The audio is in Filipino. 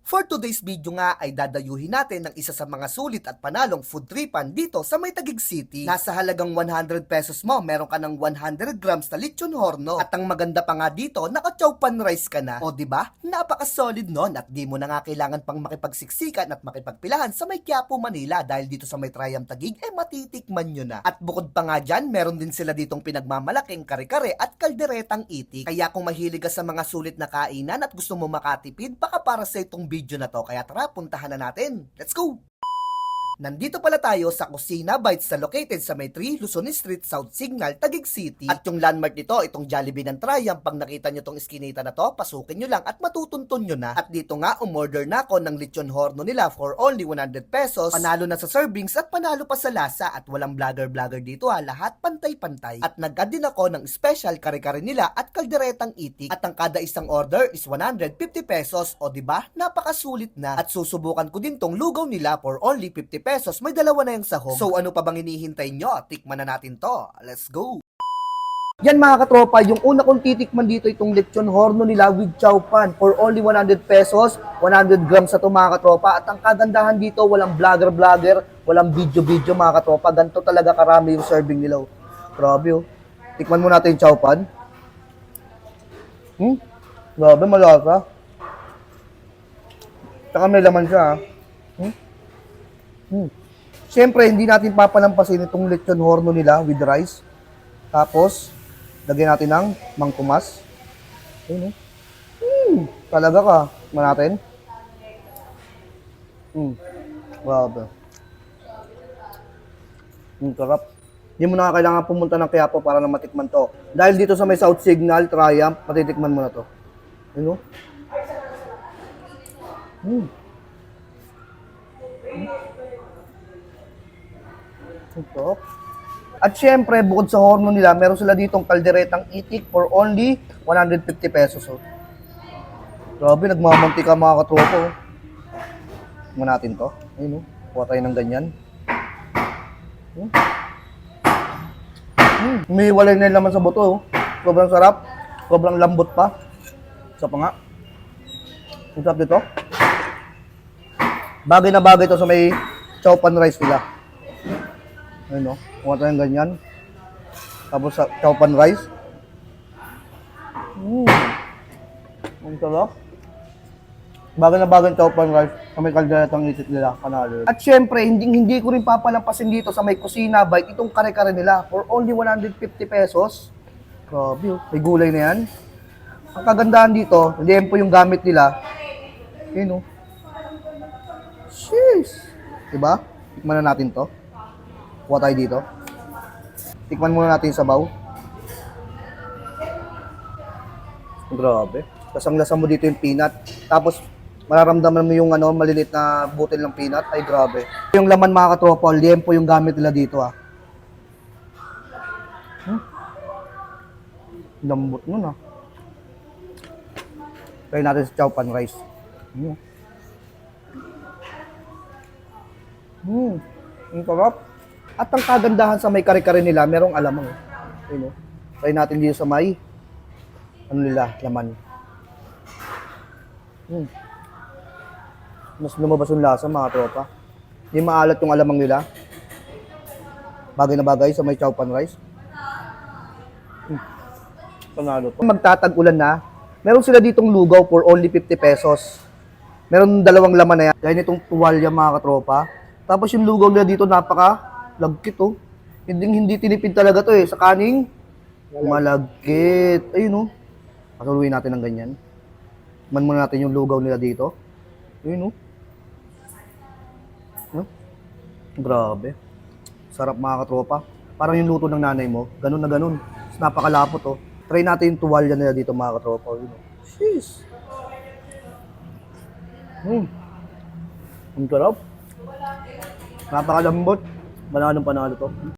For today's video nga ay dadayuhin natin ng isa sa mga sulit at panalong food tripan dito sa May Taguig City. Nasa halagang 100 pesos mo, meron ka ng 100 grams na lechon horno. At ang maganda pa nga dito, naka-chowpan rice ka na. O diba? Napaka-solid nun at di mo na nga kailangan pang makipagsiksikan at makipagpilahan sa May Quiapo, Manila dahil dito sa May Triam Taguig matitikman nyo na. At bukod pa nga dyan, meron din sila ditong pinagmamalaking kare-kare at kalderetang itik. Kaya kung mahilig ka sa mga sulit na kainan at gusto mo makatipid, baka para sa itong video na to, kaya tara, puntahan na natin. Let's go! Nandito pala tayo sa Kusina Bites na located sa May 3 Luzon Street, South Signal, Taguig City. At yung landmark nito, itong Jollibee ng Triumph. Pag nakita nyo tong iskinita na to, pasukin nyo lang at matutuntun nyo na. At dito nga, umorder na ako ng lechon horno nila for only 100 pesos. Panalo na sa servings at panalo pa sa lasa. At walang vlogger-vlogger dito ha, lahat pantay-pantay. At nag-add din ako ng special kare-kare nila at kalderetang itik. At ang kada isang order is 150 pesos. O diba, napakasulit na. At susubukan ko din tong lugaw nila for only 50 pesos, may dalawa na yung sahog. So ano pa bang hinihintay nyo? Tikman na natin to. Let's go! Yan mga katropa, yung una kong titikman dito itong lechon horno nila with chowpan for only 100 pesos, 100 grams sa to mga katropa. At ang kagandahan dito, walang vlogger-vlogger, walang video-video mga katropa. Ganito talaga karami yung serving nila. Grabe oh. Tikman mo natin yung chowpan. Grabe, malasa. Tsaka may laman siya Siyempre, hindi natin papalampasin itong lechon horno nila with rice. Tapos, lagyan natin ng mangkumas. Ayun, talaga ka. Tikman natin. Grabe. Sarap. Hindi mo na kailangan pumunta ng Quiapo para na matikman to. Dahil dito sa may South Signal, Triumph, matitikman mo na to. Ayun, Ito. At syempre, bukod sa horno nila, meron sila ditong kalderetang itik for only 150 pesos. Oh. Grabe, nagmamantika mga katropo. Tingnan natin to. Ayun, kuha tayo ng ganyan. May walay na yung laman sa buto. Oh. Sobrang sarap. Sobrang lambot pa. Isa pa nga. Ang sarap dito. Bagay na bagay to sa may chowpan rice nila. Ayun o, kuha tayo ng ganyan. Tapos sa chowpan rice. Ang sarap. Bagay na bagay chowpan rice sa may kalderetang itik nila, panalo. At syempre, hindi ko rin papalampasin dito sa may Kusina Bite itong kare-kare nila for only 150 pesos. Grabe oh, may gulay na yan. Ang kagandahan dito, liempo yung gamit nila. Ayun o. Sheesh! Diba? Tikman na natin to. Kuha tayo dito. Tikman muna natin yung sabaw. Grabe. Tapos ang lasa mo dito yung peanut. Tapos mararamdaman mo yung maliliit na butil ng peanut. Ay grabe. Yung laman mga katropa, liempo yung gamit nila dito Lambot nun Try natin sa chowpan rice. Ang sarap. At ang kagandahan sa may kare-kare nila, merong alamang. Ayun, try natin dito sa may laman. Mas lumabas yung lasa mga tropa. Hindi maalat yung alamang nila. Bagay na bagay sa may chowpan rice. Panalo to. Magtatag-ulan na, meron sila ditong lugaw for only 50 pesos. Meron dalawang laman na yan. Dahil itong tuwalya mga katropa. Tapos yung lugaw nila dito napaka-lagkit Hindi tinipid talaga to sa kaning malagkit. Ayun Pasuluin natin ng ganyan. Man muna natin yung lugaw nila dito. Ayun Grabe. Sarap mga katropa. Parang yung luto ng nanay mo. Ganun na ganun. Napakalapot Try natin yung tuwalya nila dito mga katropa. Sheesh. Ang sarap. Napakalambot. Panalo to.